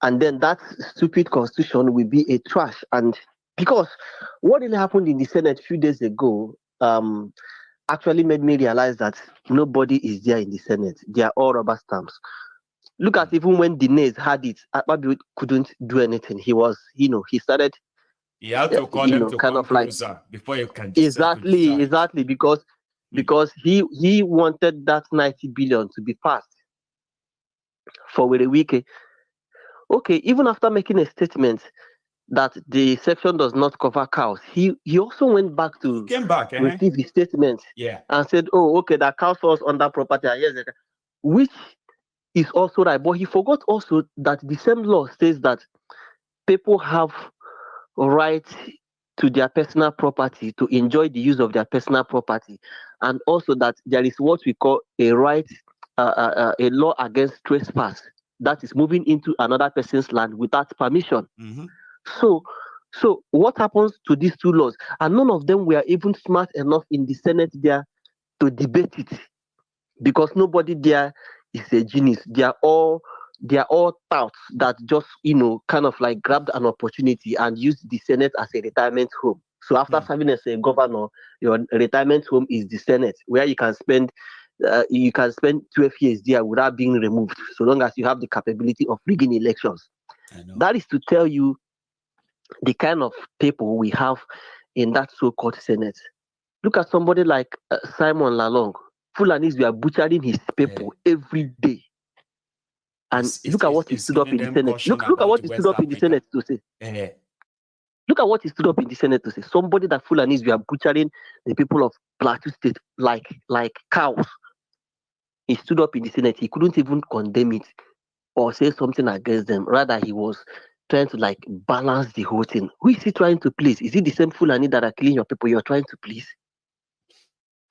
and then that stupid constitution will be a trash. And because what really happened in the Senate a few days ago actually made me realize that nobody is there in the Senate. They are all rubber stamps. Look at even when Dinez had it, Akpabio couldn't do anything. He was, he started, you have to call them to kind come of like, closer before you can exactly, because he wanted that 90 billion to be passed for with a week. Okay, even after making a statement that the section does not cover cows, he also went back to came back, receive his statement, and said, "Oh, okay, that cows falls under property," yes, which is also right. But he forgot also that the same law says that people have right to their personal property, to enjoy the use of their personal property, and also that there is what we call a right, a law against trespass, that is moving into another person's land without permission. So what happens to these two laws? And none of them were even smart enough in the Senate there to debate it, because nobody there is a genius. They are all touts that just kind of like grabbed an opportunity and used the Senate as a retirement home. So after serving as a governor, your retirement home is the Senate, where you can spend 12 years there without being removed, so long as you have the capability of rigging elections. That is to tell you the kind of people we have in that so-called Senate. Look at somebody like Simon Lalong. Fulanis were butchering his people every day. And look at what he stood up in the Senate. Look at what he stood up in the Senate to say. Look at what he stood up in the Senate to say. Somebody that Fulanis were butchering the people of Plateau State like cows. He stood up in the Senate. He couldn't even condemn it or say something against them. Rather, he was trying to like balance the whole thing. Who is he trying to please? Is it the same Fulani that are killing your people you're trying to please?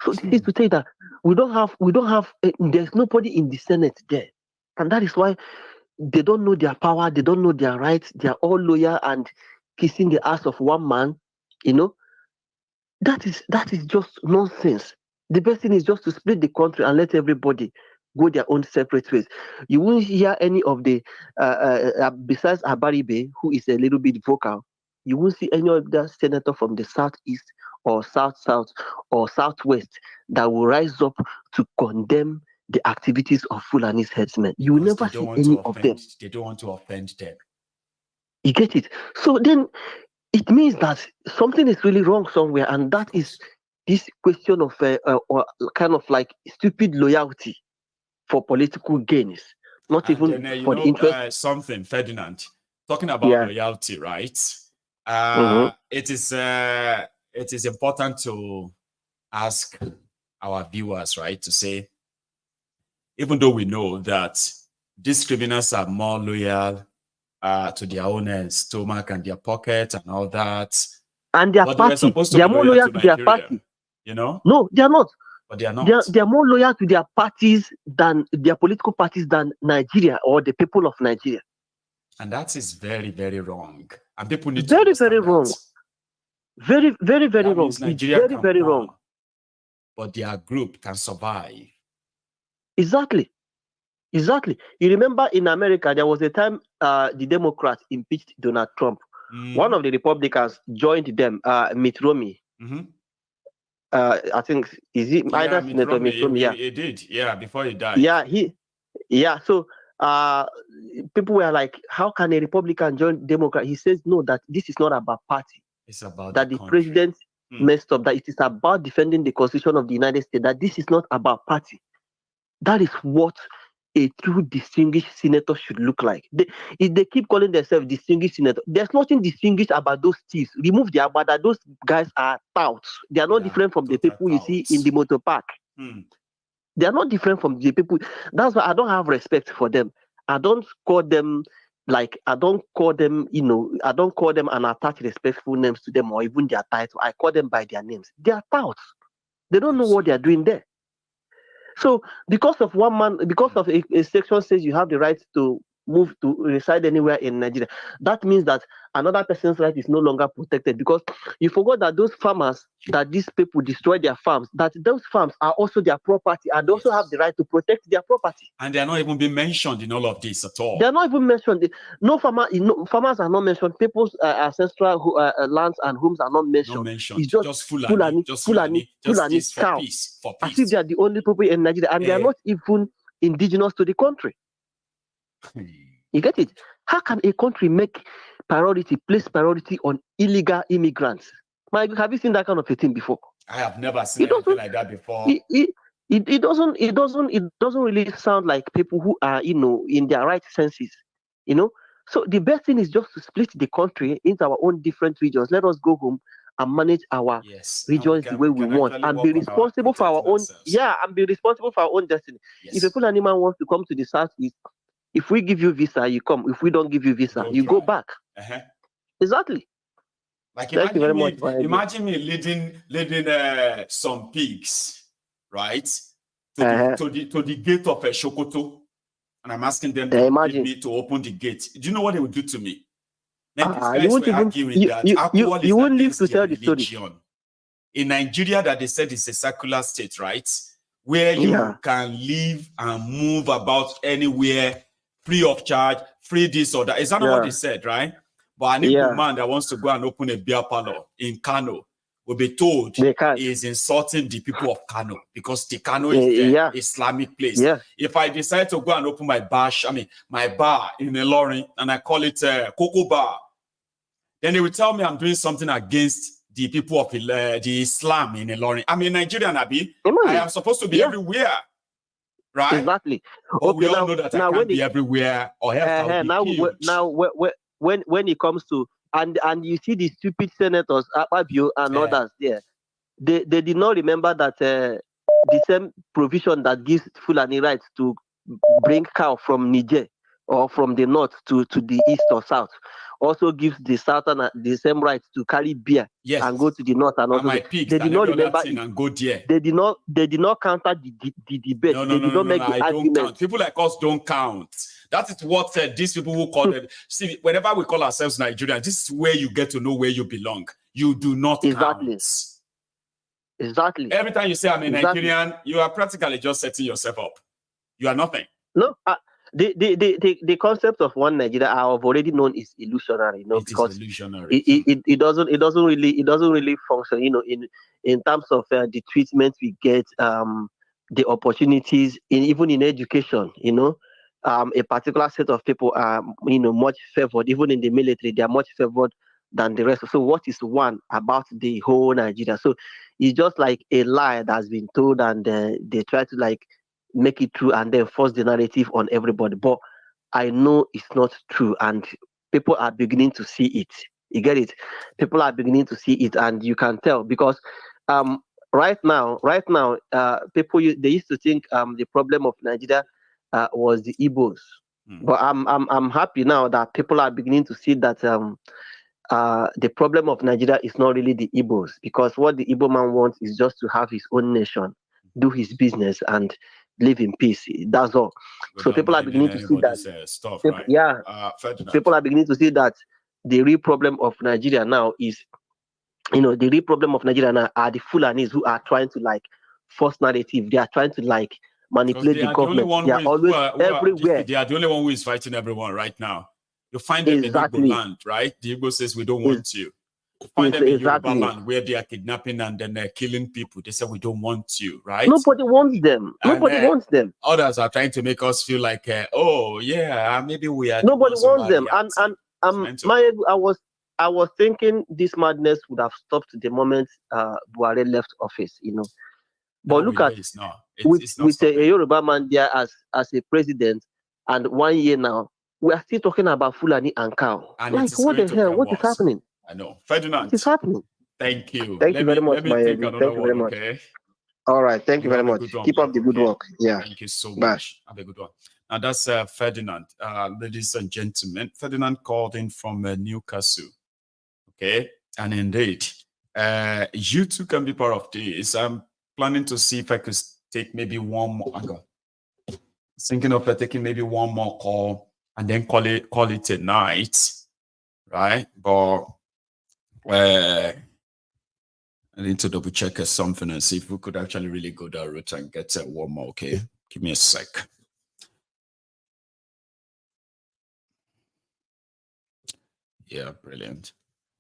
So this is to say that we don't have, there's nobody in the Senate there. And that is why they don't know their power, they don't know their rights, they are all loyal and kissing the ass of one man, That is just nonsense. The best thing is just to split the country and let everybody go their own separate ways. You won't hear any of the, besides Abaribe, who is a little bit vocal, you won't see any of the senator from the southeast or south or southwest that will rise up to condemn the activities of Fulani's headsmen. You will never see any of them. They don't want to offend them. You get it? So then it means that something is really wrong somewhere, and that is this question of or kind of like stupid loyalty for political gains, not and even then, for the interest. Something, Ferdinand, talking about loyalty, right? It is important to ask our viewers, right, to say, even though we know that these criminals are more loyal to their own stomach and their pocket and all that, and their party, they are more loyal to their party. No, they are not. But they are not. They are more loyal to their parties than their political parties than Nigeria or the people of Nigeria. And that is very, very wrong. And people need to understand very wrong. Very, very, very wrong. Nigeria very, very wrong. But their group can survive. Exactly. You remember in America, there was a time the Democrats impeached Donald Trump. One of the Republicans joined them, Mitt Romney. I think, is it either Senator Mitt Romney? Yeah, he did. Yeah, before he died. Yeah, so people were like, how can a Republican join Democrat? He says, no, that this is not about party. It's about that the president messed up, that it is about defending the Constitution of the United States, that this is not about party. That is what a true distinguished senator should look like. They keep calling themselves distinguished senator. There's nothing distinguished about those thieves. Remove the abada. Those guys are touts. They are not different from the people you see in the motor park. They are not different from the people. That's why I don't have respect for them. I don't call them and attach respectful names to them or even their title. I call them by their names. They are touts. They don't know what they are doing there. So because of one man, because of a section says you have the right to move to reside anywhere in Nigeria. That means that another person's right is no longer protected, because you forgot that those farmers, that these people destroy their farms, that those farms are also their property, and they also have the right to protect their property. And they are not even being mentioned in all of this at all. They are not even mentioned. Farmers are not mentioned. People's ancestral lands and homes are not mentioned. Not mentioned. It's just Fulani, cow, peace, for peace. As if they are the only people in Nigeria, and they are not even indigenous to the country. You get it? How can a country place priority on illegal immigrants? Mike, have you seen that kind of a thing before? I have never seen anything like that before. It doesn't really sound like people who are, in their right senses, So the best thing is just to split the country into our own different regions. Let us go home and manage our regions the way we want, and be responsible for our own. Yeah, and be responsible for our own destiny. Yes. If a Fulani man wants to come to the Southeast, if we give you visa, you come. If we don't give you visa, you go back. Exactly. Like imagine me leading some pigs, right, to the gate of Sokoto, and I'm asking them to give me to open the gate. Do you know what they would do to me? Then these guys were arguing that alcohol is against their religion. In Nigeria, that they said it's a secular state, right, where you can live and move about anywhere, free of charge, free this or that. Is that not what they said, right? But an Igbo man that wants to go and open a beer parlor in Kano will be told he is insulting the people of Kano, because the Kano is the Islamic place. Yeah. If I decide to go and open my bar in Ilorin, and I call it Coco Bar, then they will tell me I'm doing something against the people of the Islam in Ilorin. I'm a Nigerian, Abi. I am supposed to be everywhere. Right? Exactly. But we all know that I can't be everywhere, or else I'll be killed. When it comes to and you see the stupid senators, Akpabio and others there, they did not remember that the same provision that gives Fulani rights to bring cow from Niger or from the north to the east or south also gives the southern the same right to carry beer and go to the north and also they did not remember it. And go there. They did not counter the debate. No, they did not make the I argument. Don't count. People like us don't count. That is what these people who call them. See, whenever we call ourselves Nigerian, this is where you get to know where you belong. You do not count. Exactly. Every time you say I'm a Nigerian, you are practically just setting yourself up. You are nothing. No, the concept of one Nigeria I have already known is illusionary, because it doesn't really function, in terms of the treatment we get, the opportunities even in education, a particular set of people are much favored. Even in the military, they are much favored than the rest. So what is one about the whole Nigeria? So it's just like a lie that's been told, and they try to make it true and then force the narrative on everybody. But I know it's not true, and people are beginning to see it. You get it? People are beginning to see it, and you can tell, because right now, people they used to think the problem of Nigeria was the Igbos. But I'm happy now that people are beginning to see that the problem of Nigeria is not really the Igbos, because what the Igbo man wants is just to have his own nation, do his business, and live in peace. That's all. So people are beginning to see that. People are beginning to see that the real problem of Nigeria now is, the real problem of Nigeria now are the Fulanis who are trying to force narrative. They are trying to manipulate the government. They are always everywhere. They are the only one who is fighting everyone right now. You find them in Igbo land, right? The Igbo says we don't want you. You find them in Yoruba land where they are kidnapping and then killing people. They say we don't want you, right? Nobody wants them. Nobody wants them. Others are trying to make us feel like, maybe we are. Nobody wants them. I was thinking this madness would have stopped the moment Buhari left office, But look at with a Yoruba man there as a president, and 1 year now, we are still talking about Fulani and cow. And what the hell? What is happening? I know. Ferdinand. What is happening? Thank you. Thank you very much, my Thank you very much. Okay? All right. Thank you very much. Keep up the good work. Yeah. Thank you so much. Have a good one. Now, that's Ferdinand. Ladies and gentlemen, Ferdinand called in from Newcastle. Okay? And indeed, you too can be part of this. I'm planning to see if I could take maybe one more. Thinking of taking maybe one more call and then call it a night, right? But I need to double check something and see if we could actually really go that route and get one more. Okay, give me a sec. Yeah, brilliant.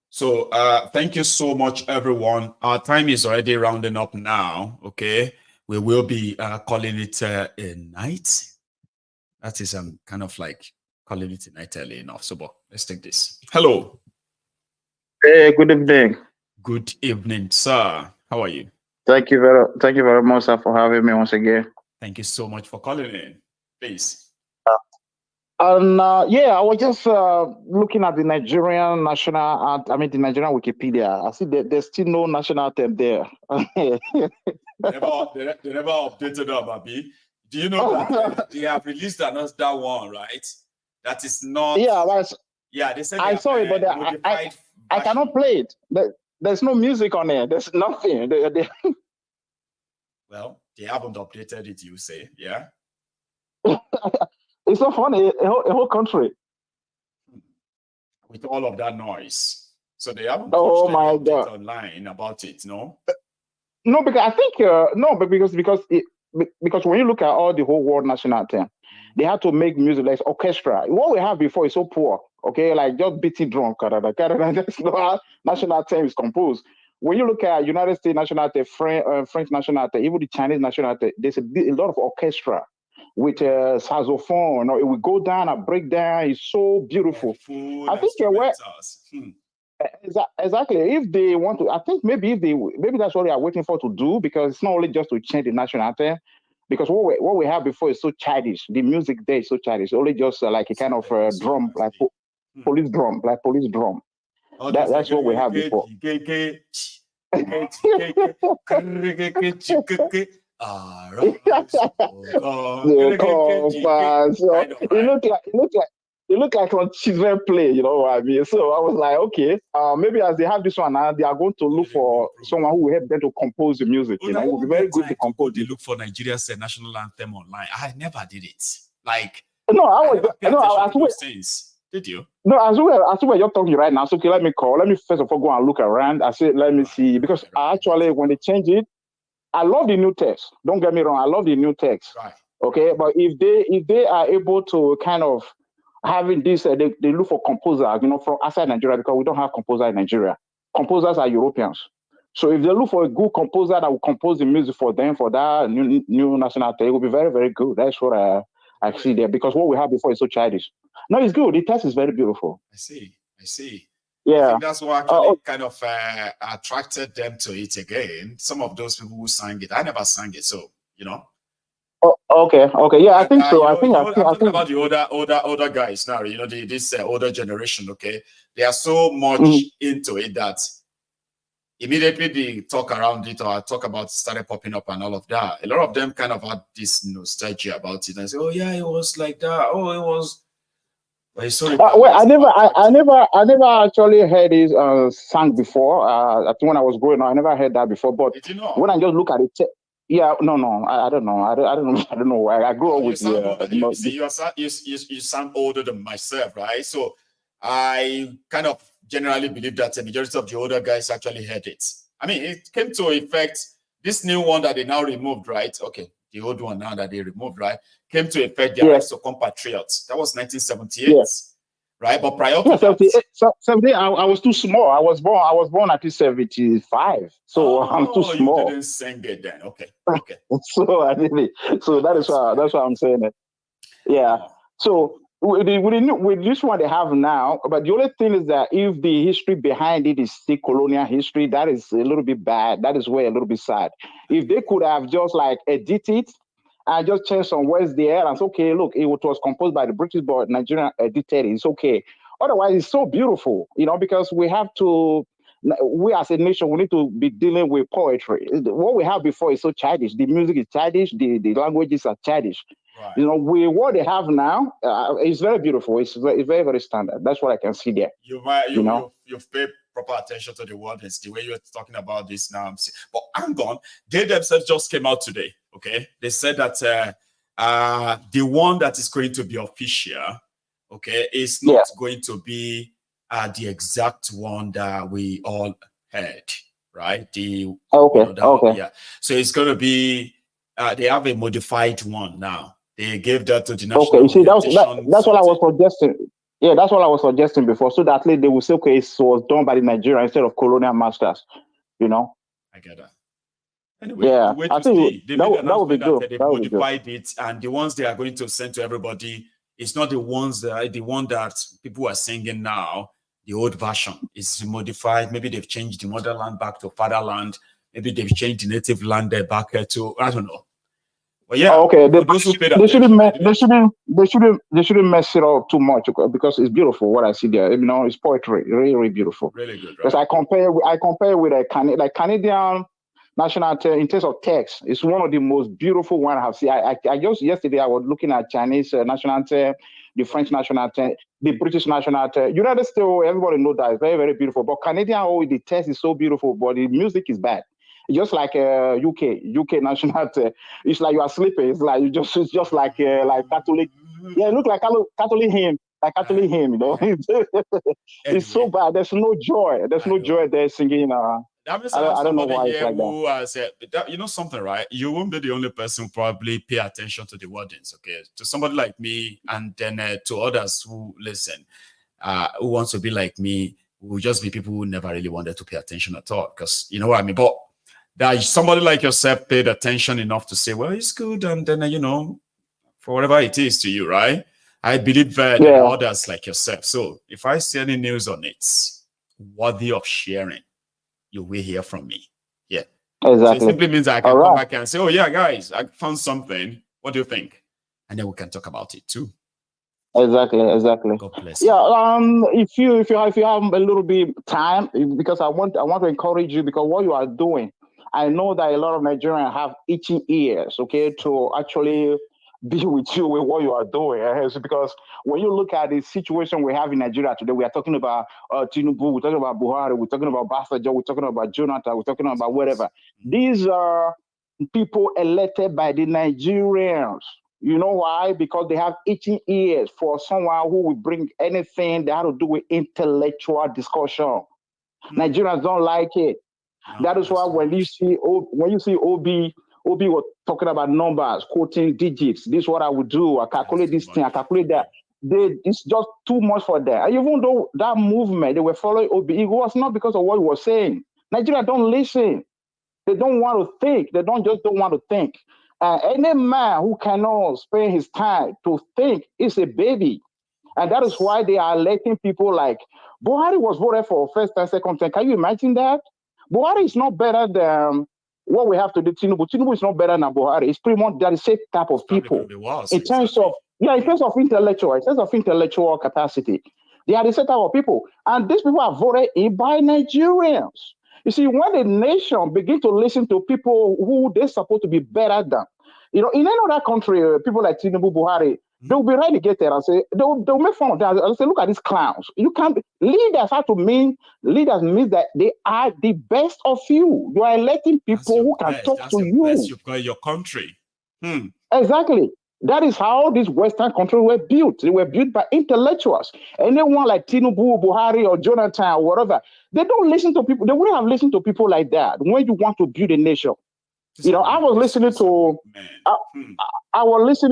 So thank you so much, everyone. Our time is already rounding up now. Okay, we will be calling it a night. That is kind of like calling it a night early enough. So, but let's take this. Hello. Hey, good evening. Good evening, sir. How are you? Thank you very much, sir, for having me once again. Thank you so much for calling in. Please. Yeah, I was just looking at the Nigerian national, the Nigerian Wikipedia. I see that there's still no national anthem there. they never updated them, Abi. Do you know that they have released another one, right? That is not. Yeah, they said I saw it, but I cannot play it. There's no music on it. There's nothing. Well, they haven't updated it, you say, yeah? It's so funny, a whole country. With all of that noise. So they haven't pushed any update online about it, no? No, because I think, because when you look at all the whole world national anthem, they had to make music like orchestra. What we have before is so poor, okay? Like just beating drum, that's not how national anthem is composed. When you look at United States national anthem, French national anthem, even the Chinese national anthem, there's a lot of orchestra with saxophone. It will go down and break down. It's so beautiful. I think exactly. If they want to, I think maybe that's what they are waiting for to do, because it's not only just to change the national anthem. Because what we have before is so childish. The music there is so childish. Only just like a kind of drum, like police drum, That's what we have before. It looked like on children play, you know what I mean? So I was like, okay, maybe as they have this one now, they are going to look for someone who will help them to compose the music. It will be very good to compose. They look for Nigeria's national anthem online. I never did it. Like, no, I did you? No, as well you're talking right now. So okay, let me first of all go and look around. I said, let me see, because actually when they change it, I love the new text. Don't get me wrong, I love the new text. Right. Okay, but if they are able to kind of having this, they look for composers, from outside Nigeria, because we don't have composers in Nigeria. Composers are Europeans. So if they look for a good composer that will compose the music for them for that new national anthem, it will be very, very good. That's what I see there, because what we had before is so childish. No, it's good. The text is very beautiful. I see. Yeah. I think that's what actually kind of attracted them to it again. Some of those people who sang it, I never sang it, so Oh, okay. Yeah, I think so. I'm talking about the older guys now. This older generation. Okay, they are so much into it that immediately the talk around it or talk about it started popping up and all of that. A lot of them kind of had this nostalgia about it and say, "Oh yeah, it was like that. Oh, it was." But sorry. I never actually heard it sung before. I think when I was growing up, I never heard that before. But did you know? When I just look at it, yeah, no, I don't know. I don't know why. I grew up with you sound older than myself, right? So I kind of generally believe that the majority of the older guys actually heard it. I mean, it came to effect. This new one that they now removed, right? Okay, the old one now that they removed, right? Came to effect the Rights to Compatriots. That was 1978. Yes. Right, but prior to that, 78, I was too small. I was born at 75, so I'm too small. You didn't sing it then, okay. So I didn't. So that's why I'm saying it. Yeah. Oh. So with this one they have now, but the only thing is that if the history behind it is still colonial history, that is a little bit bad. That is where a little bit sad. If they could have just like edited it. I just changed some words there, and it's okay. Look, it was composed by the British, but Nigerian edited it. It's okay. Otherwise, it's so beautiful, because we as a nation, we need to be dealing with poetry. What we have before is so childish. The music is childish. The languages are childish. Right. What they have now is very beautiful. It's very, very standard. That's what I can see there. You've paid proper attention to the word. It's the way you're talking about this now. But hang on, they themselves just came out today. Okay, they said that the one that is going to be official okay, is not going to be the exact one that we all heard, right? Yeah. So it's going to be, they have a modified one now. They gave that to the national. Okay, you see, that's what I was suggesting. Yeah, that's what I was suggesting before, so that at least they will say, okay, it was done by the Nigerian instead of colonial masters, you know. I get that. Anyway, yeah, I think that would be good. They modified it, and the ones they are going to send to everybody, it's not the ones that people are singing now. The old version is modified. Maybe they've changed the motherland back to fatherland. Maybe they've changed the native land back to, I don't know. But yeah, okay. They shouldn't mess it up too much because it's beautiful what I see there. You know, it's poetry, really, really beautiful. Really good. Because I compare with a Canadian national anthem in terms of text. It's one of the most beautiful one I have seen. I just yesterday I was looking at Chinese national anthem, the French national anthem, the British national anthem. United States, everybody knows that it's very, very beautiful. But Canadian, the text is so beautiful, but the music is bad. Just like UK national anthem. It's like you are sleeping. It's like it's just like Catholic. Yeah, look like Catholic hymn. Like Catholic hymn, you know. It's so bad. There's no joy. There's no joy there singing. That means I don't know why it's like that. You know something, right? You won't be the only person who probably pay attention to the wordings, okay? To somebody like me, and then to others who listen, who wants to be like me, will just be people who never really wanted to pay attention at all, because you know what I mean. But that somebody like yourself paid attention enough to say, well, it's good, and then for whatever it is to you, right? I believe there are others like yourself. So if I see any news on it worthy of sharing, you will hear from me. Yeah. Exactly. So it simply means I can come back and say, oh yeah, guys, I found something. What do you think? And then we can talk about it too. Exactly. God bless you. If you have a little bit time, because I want to encourage you, because what you are doing, I know that a lot of Nigerians have itching ears, okay, to actually be with you with what you are doing. Because when you look at the situation we have in Nigeria today, we are talking about Tinubu, we're talking about Buhari, we're talking about Basajo, we're talking about Jonathan, we're talking about whatever. These are people elected by the Nigerians. You know why? Because they have itching ears for someone who will bring anything that has to do with intellectual discussion. Nigerians don't like it. That is why when you see Obi was talking about numbers, quoting digits. This is what I would do. I calculate this thing. I calculate that. It's just too much for them. Even though that movement, they were following Obi, it was not because of what he was saying. Nigeria don't listen. They don't want to think. They don't want to think. Any man who cannot spend his time to think is a baby. And that is why they are electing people like Buhari was voted for first and second term. Can you imagine that? Buhari is not better than what we have to do. Tinubu is not better than Buhari. It's pretty much the same type of people. In terms of intellectual capacity. They are the same type of people. And these people are voted in by Nigerians. You see, when the nation begin to listen to people who they're supposed to be better than, in any other country, people like Tinubu, Buhari, they'll be relegated and say, they'll make fun of that and say, look at these clowns. You can't, leaders means that they are the best of you. You are electing people who can talk to you. You've got your country. Exactly. That is how these Western countries were built. They were built by intellectuals. Anyone like Tinubu, Buhari, or Jonathan, or whatever, they don't listen to people. They wouldn't have listened to people like that when you want to build a nation. I was listening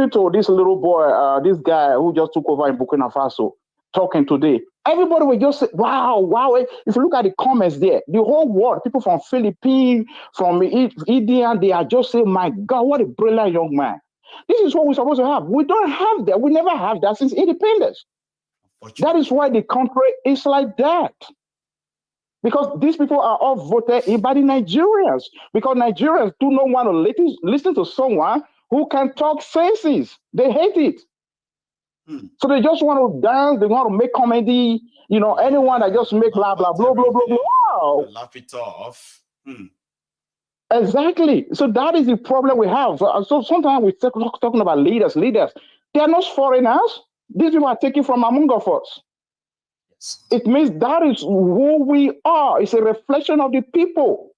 to this little boy, this guy who just took over in Burkina Faso, talking today. Everybody will just say, wow. If you look at the comments there, the whole world, people from Philippines, from India, they are just saying, my God, what a brilliant young man. This is what we're supposed to have. We don't have that. We never have that since independence. That is why the country is like that. Because these people are all voted in by the Nigerians. Because Nigerians do not want to listen to someone who can talk senses. They hate it. So they just want to dance. They want to make comedy. Anyone that just make blah, blah, blah, blah, blah, blah. Wow. Laugh it off. Exactly. So that is the problem we have. So sometimes we talking about leaders. They are not foreigners. These people are taken from among us. It means that is who we are. It's a reflection of the people.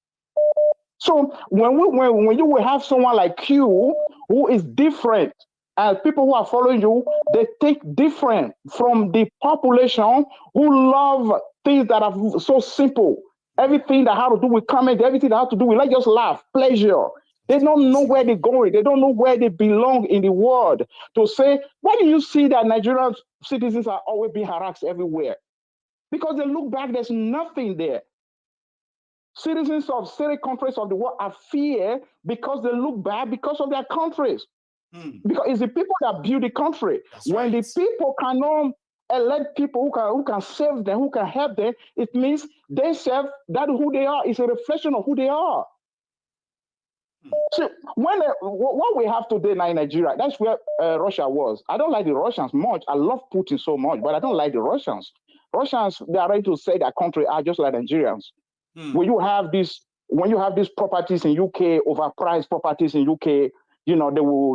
So when you will have someone like you who is different, And people who are following you, they think different from the population who love things that are so simple. Everything that has to do with comment, everything that has to do with, let's just laugh, pleasure. They don't know where they're going. They don't know where they belong in the world. To say, why do you see that Nigerian citizens are always being harassed everywhere? Because they look back, there's nothing there. Citizens of certain countries of the world are feared because they look bad because of their countries. Because it's the people that build the country. When the people cannot elect people who can save them, who can help them, it means they serve that who they are. It's a reflection of who they are. So what we have today now in Nigeria, that's where Russia was. I don't like the Russians much. I love Putin so much, but I don't like the Russians. Russians, they are ready to say their country are just like Nigerians. When you have these properties in UK, overpriced properties in UK, you know, they will